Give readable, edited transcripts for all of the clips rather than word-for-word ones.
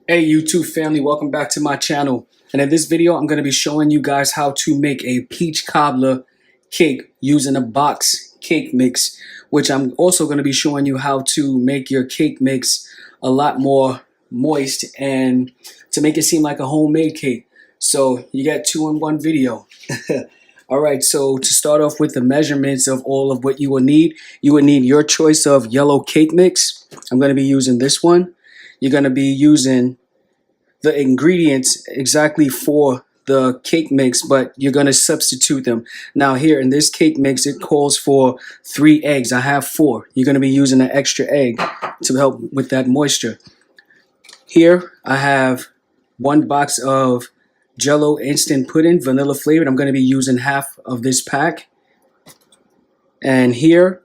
Hey YouTube family, welcome back to my channel. And in this video, I'm going to be showing you guys how to make a peach cobbler cake using a box cake mix, which I'm also going to be showing you how to make your cake mix a lot more moist and to make it seem like a homemade cake. So you got 2-in-1 video. Alright, so to start off with the measurements of all of what you would need your choice of yellow cake mix. I'm going to be using this one. You're going to be using the ingredients exactly for the cake mix, but you're going to substitute them. Now here in this cake mix, it calls for 3 eggs. I have 4. You're going to be using an extra egg to help with that moisture. Here I have 1 box of Jello instant pudding, vanilla flavored. I'm going to be using half of this pack. And here,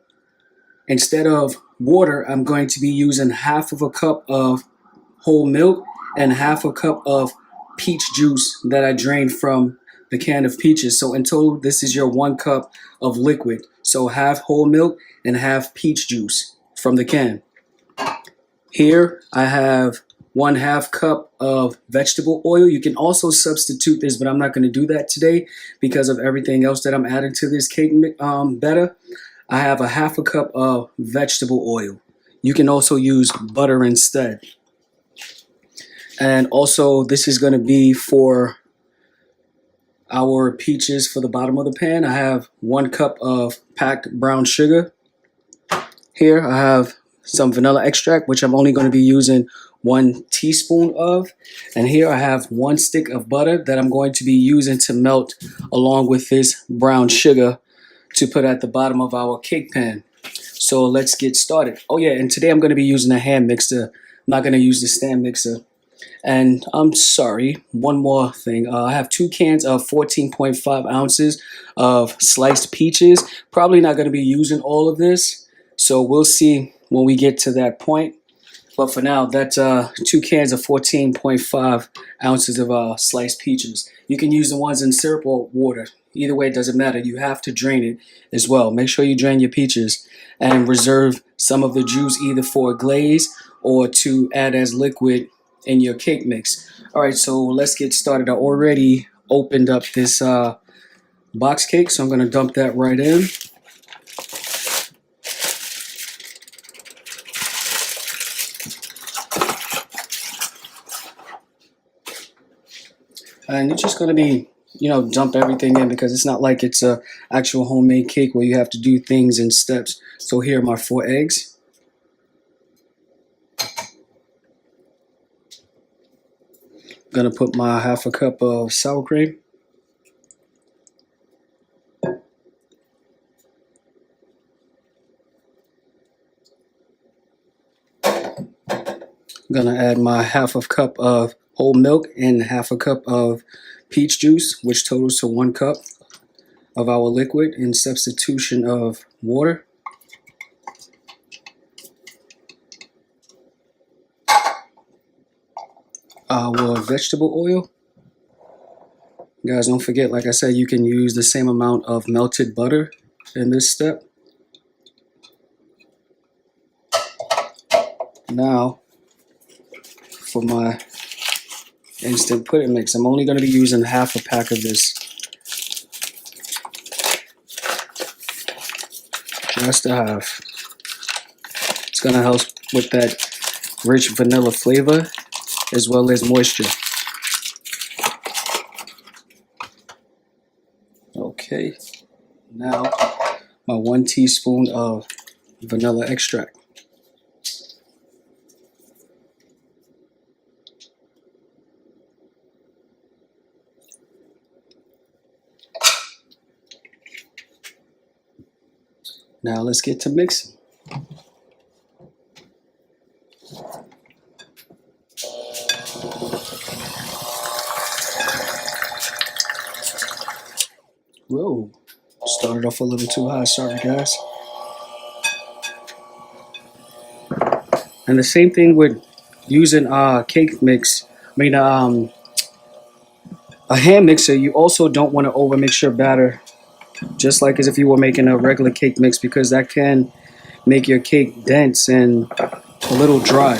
instead of water, I'm going to be using half of a cup of whole milk and half a cup of peach juice that I drained from the can of peaches. So in total, this is your 1 cup of liquid. So half whole milk and half peach juice from the can. Here I have 1/2 cup of vegetable oil. You can also substitute this, but I'm not going to do that today because of everything else that I'm adding to this cake batter. I have a 1/2 cup of vegetable oil. You can also use butter instead. And also this is going to be for our peaches for the bottom of the pan. I have 1 cup of packed brown sugar. Here I have some vanilla extract, which I'm only going to be using 1 teaspoon of. And here I have 1 stick of butter that I'm going to be using to melt along with this brown sugar to put at the bottom of our cake pan. So let's get started. Oh yeah, and today I'm going to be using a hand mixer. I'm not going to use the stand mixer. And I'm sorry, one more thing. I have 2 cans of 14.5 ounces of sliced peaches. Probably not going to be using all of this, so we'll see when we get to that point. But for now, that's 2 cans of 14.5 ounces of sliced peaches. You can use the ones in syrup or water. Either way, it doesn't matter. You have to drain it as well. Make sure you drain your peaches and reserve some of the juice either for a glaze or to add as liquid in your cake mix. Alright, so let's get started. I already opened up this box cake, so I'm going to dump that right in. And you're just going to be, dump everything in because it's not like it's a actual homemade cake where you have to do things in steps. So here are my 4 eggs. Gonna put my 1/2 cup of sour cream. Gonna add my 1/2 cup of whole milk and 1/2 cup of peach juice, which totals to 1 cup of our liquid in substitution of water. Our vegetable oil. Guys, don't forget, like I said, you can use the same amount of melted butter in this step. Now, for my instant pudding mix, I'm only going to be using 1/2 a pack of this. Just a 1/2. It's going to help with that rich vanilla flavor as well as moisture. Okay, now my 1 teaspoon of vanilla extract. Now let's get to mixing. Whoa, started off a little too high, sorry guys. And the same thing with using cake mix, a hand mixer. You also don't want to over mix your batter, just like as if you were making a regular cake mix, because that can make your cake dense and a little dry.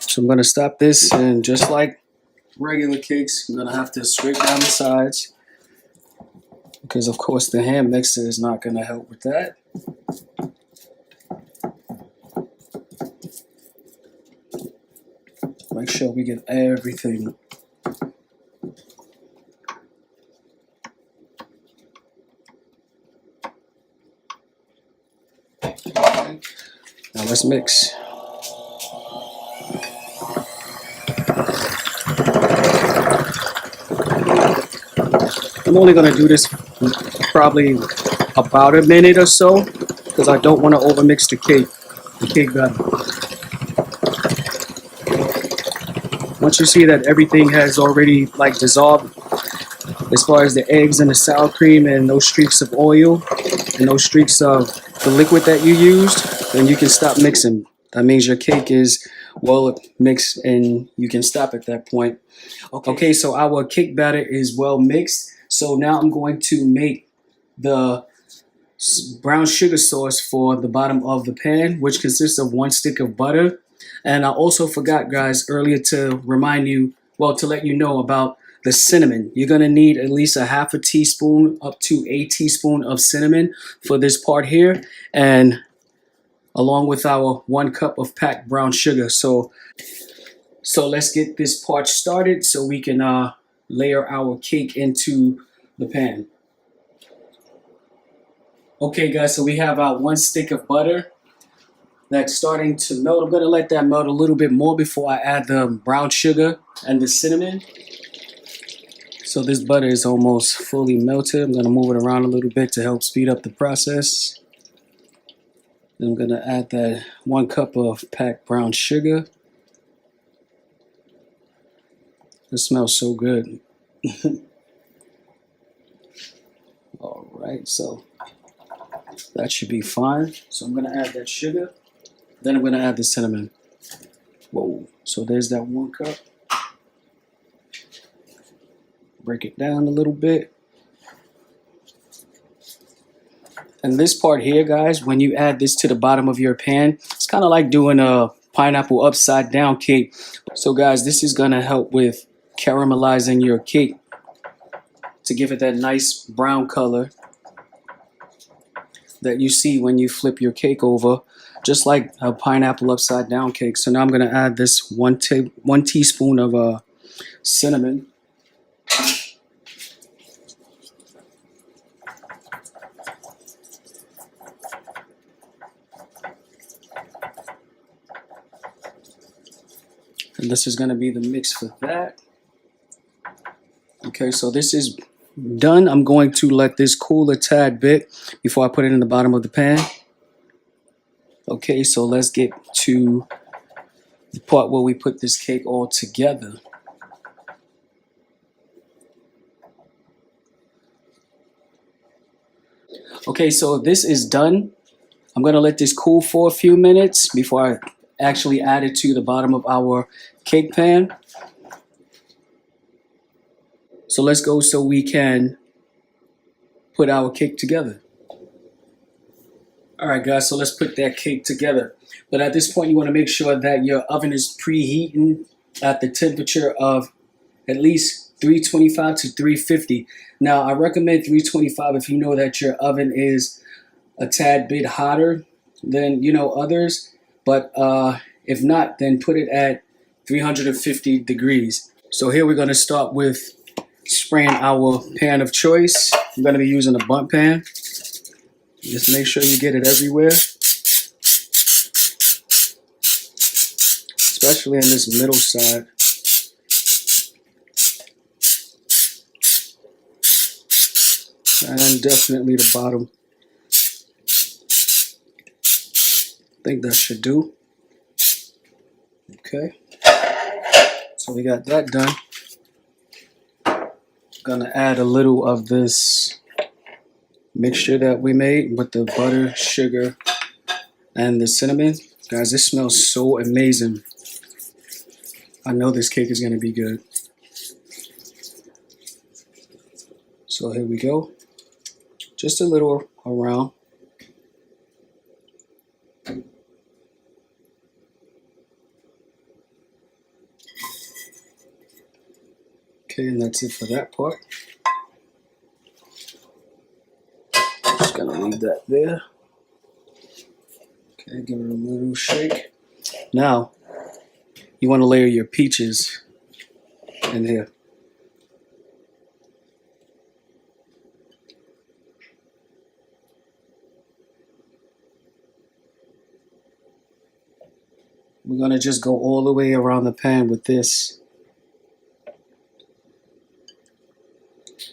So I'm going to stop this, and just like regular cakes, I'm going to have to scrape down the sides, because of course the hand mixer is not going to help with that. Make sure we get everything. Okay. Now let's mix. I'm only going to do this probably about a minute or so, because I don't want to overmix the cake batter. Once you see that everything has already like dissolved, as far as the eggs and the sour cream and those streaks of oil and those streaks of the liquid that you used, then you can stop mixing. That means your cake is well mixed and you can stop at that point. Okay, so our cake batter is well mixed. So now I'm going to make the brown sugar sauce for the bottom of the pan, which consists of 1 stick of butter. And I also forgot, guys, earlier to remind you, well, to let you know about the cinnamon. You're going to need at least a half a teaspoon up to a teaspoon of cinnamon for this part here, and along with our 1 cup of packed brown sugar. So let's get this part started so we can layer our cake into the pan. Okay, guys, so we have our 1 stick of butter that's starting to melt. I'm going to let that melt a little bit more before I add the brown sugar and the cinnamon. So this butter is almost fully melted. I'm going to move it around a little bit to help speed up the process. Then I'm going to add that 1 cup of packed brown sugar. It smells so good. All right, so that should be fine. So I'm going to add that sugar. Then I'm going to add the cinnamon. Whoa, so there's that 1 cup. Break it down a little bit. And this part here, guys, when you add this to the bottom of your pan, it's kind of like doing a pineapple upside down cake. So guys, this is going to help with caramelizing your cake to give it that nice brown color that you see when you flip your cake over, just like a pineapple upside down cake. So now I'm going to add this 1 teaspoon of cinnamon. And this is going to be the mix for that. Okay, so this is done. I'm going to let this cool a tad bit before I put it in the bottom of the pan. Okay, so let's get to the part where we put this cake all together. Okay, so this is done. I'm going to let this cool for a few minutes before I actually add it to the bottom of our cake pan. So let's go so we can put our cake together. All right, guys, so let's put that cake together. But at this point, you want to make sure that your oven is preheating at the temperature of at least 325 to 350. Now, I recommend 325 if you know that your oven is a tad bit hotter than, others. But if not, then put it at 350 degrees. So here we're going to start with spraying our pan of choice. I'm going to be using a bundt pan. Just make sure you get it everywhere, especially in this middle side. And definitely the bottom. I think that should do. Okay. So we got that done. Gonna add a little of this mixture that we made with the butter, sugar, and the cinnamon. Guys, this smells so amazing. I know this cake is gonna be good. So here we go. Just a little around. Okay, and that's it for that part. Just gonna leave that there. Okay, give it a little shake. Now, you want to layer your peaches in here. We're gonna just go all the way around the pan with this.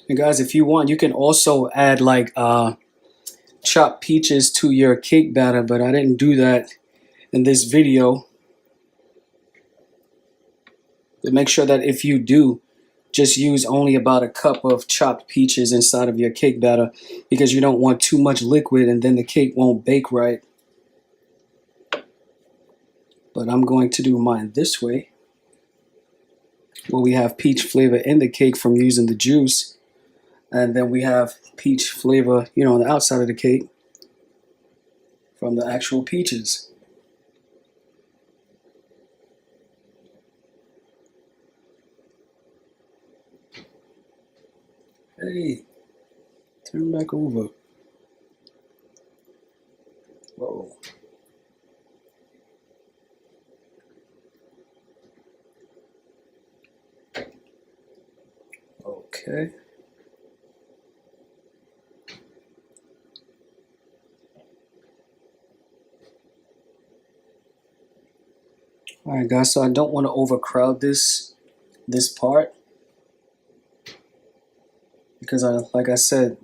And guys, if you want, you can also add like chopped peaches to your cake batter, but I didn't do that in this video. But make sure that if you do, just use only about a cup of chopped peaches inside of your cake batter, because you don't want too much liquid and then the cake won't bake right. But I'm going to do mine this way, where we have peach flavor in the cake from using the juice, and then we have peach flavor, you know, on the outside of the cake from the actual peaches. Hey, turn back over. Whoa. Okay. All right, guys, so I don't want to overcrowd this part, because like I said,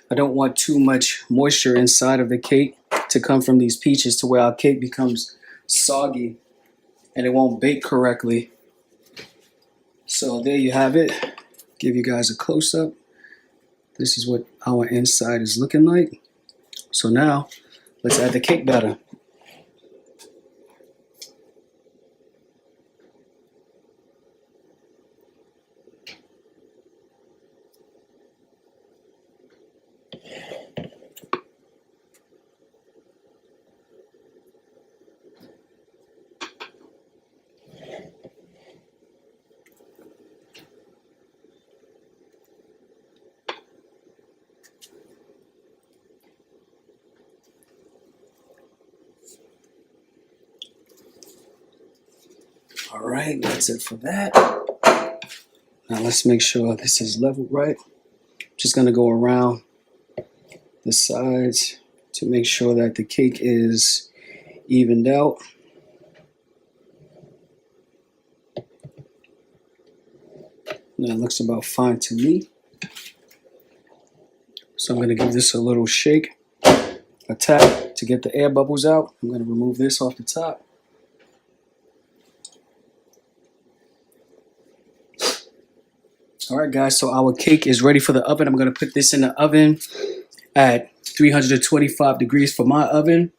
I don't want too much moisture inside of the cake to come from these peaches to where our cake becomes soggy and it won't bake correctly. So there you have it. Give you guys a close-up. This is what our inside is looking like. So now let's add the cake batter. All right, that's it for that. Now let's make sure this is leveled right. Just gonna go around the sides to make sure that the cake is evened out. That looks about fine to me. So I'm gonna give this a little shake, a tap to get the air bubbles out. I'm gonna remove this off the top. All right, guys, so our cake is ready for the oven. I'm going to put this in the oven at 325 degrees for my oven,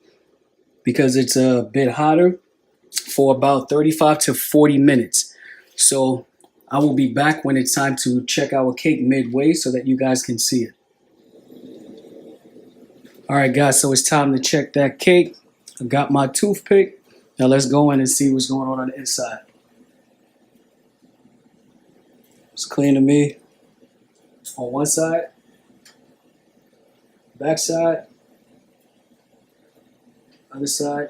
because it's a bit hotter, for about 35 to 40 minutes. So I will be back when it's time to check our cake midway so that you guys can see it. All right, guys, so it's time to check that cake. I got my toothpick. Now let's go in and see what's going on the inside. It's clean to me. On one side, back side, other side,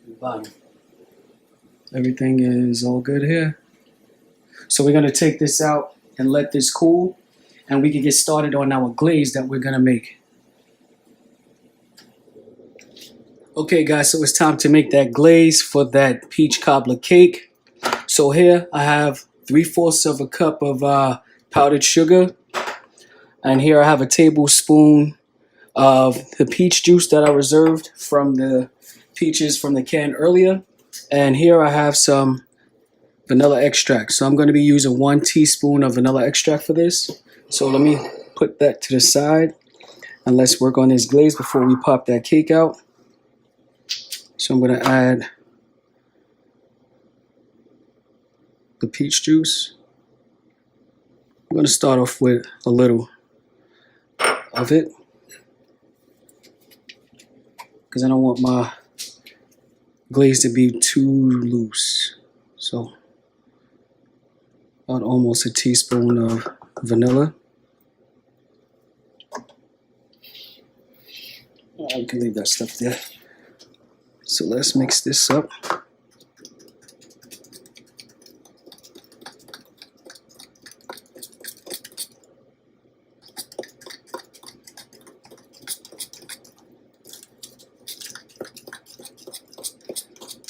and bottom. Everything is all good here. So we're gonna take this out and let this cool, and we can get started on our glaze that we're gonna make. Okay, guys, so it's time to make that glaze for that peach cobbler cake. So here I have 3/4 of a cup of powdered sugar, and here I have a tablespoon of the peach juice that I reserved from the peaches from the can earlier, and here I have some vanilla extract. So I'm going to be using 1 teaspoon of vanilla extract for this. So let me put that to the side and let's work on this glaze before we pop that cake out. So I'm going to add the peach juice. I'm going to start off with a little of it because I don't want my glaze to be too loose. So about almost a teaspoon of vanilla. I can leave that stuff there. So let's mix this up.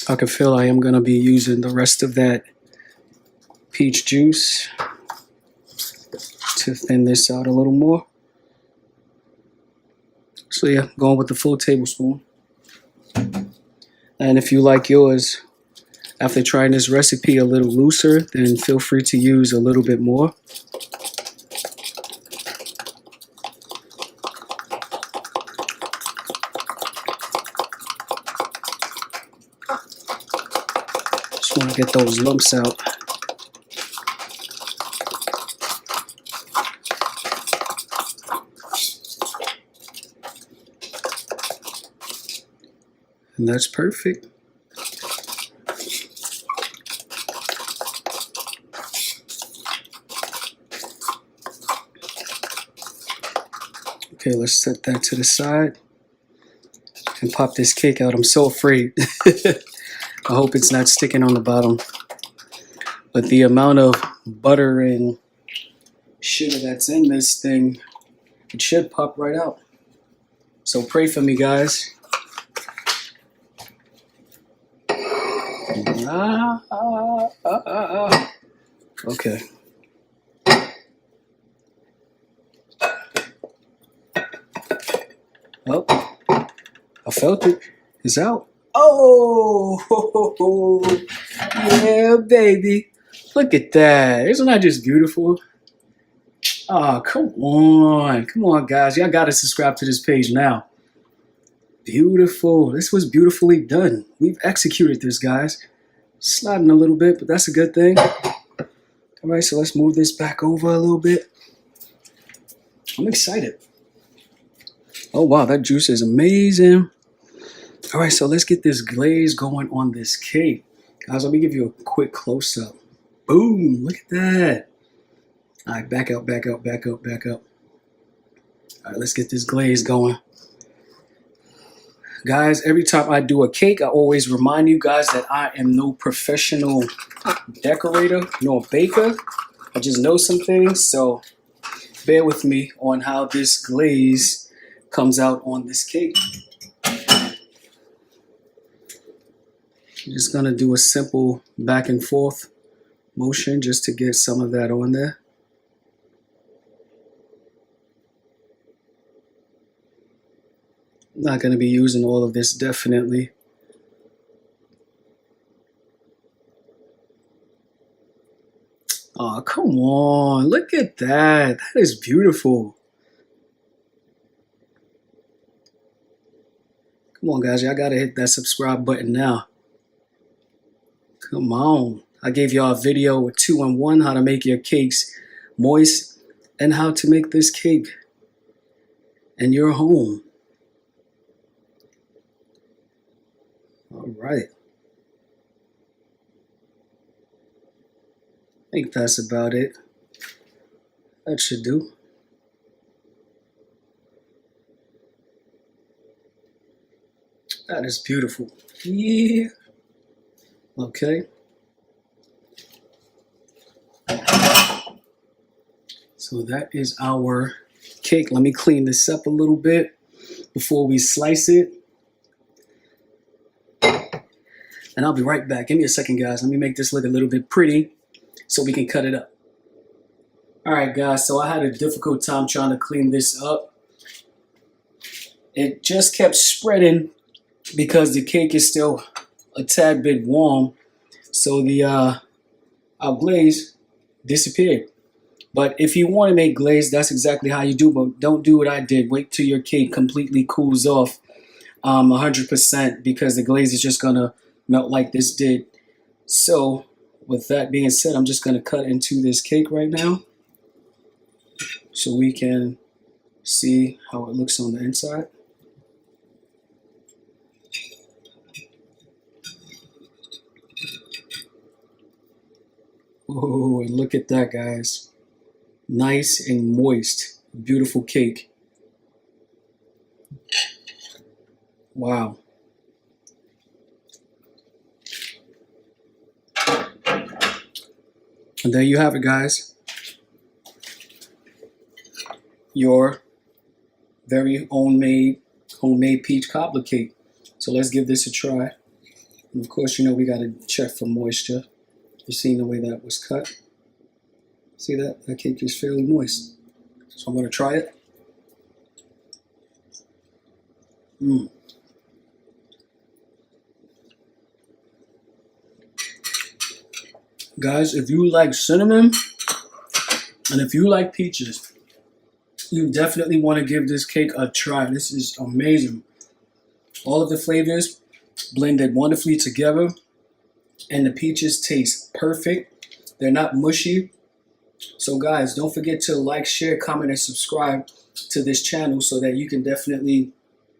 I can feel I am going to be using the rest of that peach juice to thin this out a little more. So yeah, going with the full tablespoon. And if you like yours, after trying this recipe a little looser, then feel free to use a little bit more. Just want to get those lumps out. And that's perfect. Okay, let's set that to the side and pop this cake out. I'm so afraid. I hope it's not sticking on the bottom. But the amount of butter and sugar that's in this thing, it should pop right out. So pray for me, guys. Okay. Oh, I felt it. It's out. Oh, yeah, baby. Look at that. Isn't that just beautiful? Oh, come on. Come on, guys. Y'all got to subscribe to this page now. Beautiful. This was beautifully done. We've executed this, guys. Sliding a little bit, but that's a good thing. All right, so let's move this back over a little bit. I'm excited. Oh, wow, that juice is amazing. All right, so let's get this glaze going on this cake. Guys, let me give you a quick close-up. Boom, look at that. All right, back up, back up, back up, back up. All right, let's get this glaze going. Guys, every time I do a cake, I always remind you guys that I am no professional decorator, nor baker. I just know some things, so bear with me on how this glaze comes out on this cake. I'm just going to do a simple back and forth motion just to get some of that on there. Not going to be using all of this, definitely. Oh, come on. Look at that. That is beautiful. Come on, guys. Y'all got to hit that subscribe button now. Come on. I gave y'all a video with 2-in-1, how to make your cakes moist and how to make this cake in your home. All right. I think that's about it. That should do. That is beautiful. Yeah. Okay. So that is our cake. Let me clean this up a little bit before we slice it. And I'll be right back. Give me a second, guys. Let me make this look a little bit pretty so we can cut it up. All right, guys. So I had a difficult time trying to clean this up. It just kept spreading because the cake is still a tad bit warm. So the our glaze disappeared. But if you want to make glaze, that's exactly how you do. But don't do what I did. Wait till your cake completely cools off 100% because the glaze is just going to melt like this did. So with that being said, I'm just going to cut into this cake right now so we can see how it looks on the inside. Oh, and look at that, guys. Nice and moist. Beautiful cake. Wow. And there you have it, guys. Your very homemade peach cobbler cake. So let's give this a try. And of course, you know we got to check for moisture. You've seen the way that was cut. See that? That cake is fairly moist. So I'm going to try it. Guys, if you like cinnamon and if you like peaches, you definitely want to give this cake a try. This is amazing. All of the flavors blended wonderfully together, and the peaches taste perfect. They're not mushy. So guys, don't forget to like, share, comment, and subscribe to this channel so that you can definitely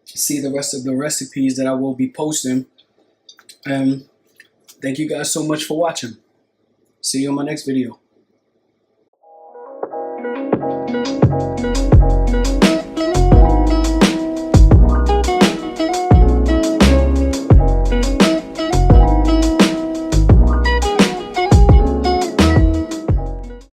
see the rest of the recipes that I will be posting. And thank you guys so much for watching. See you on my next video.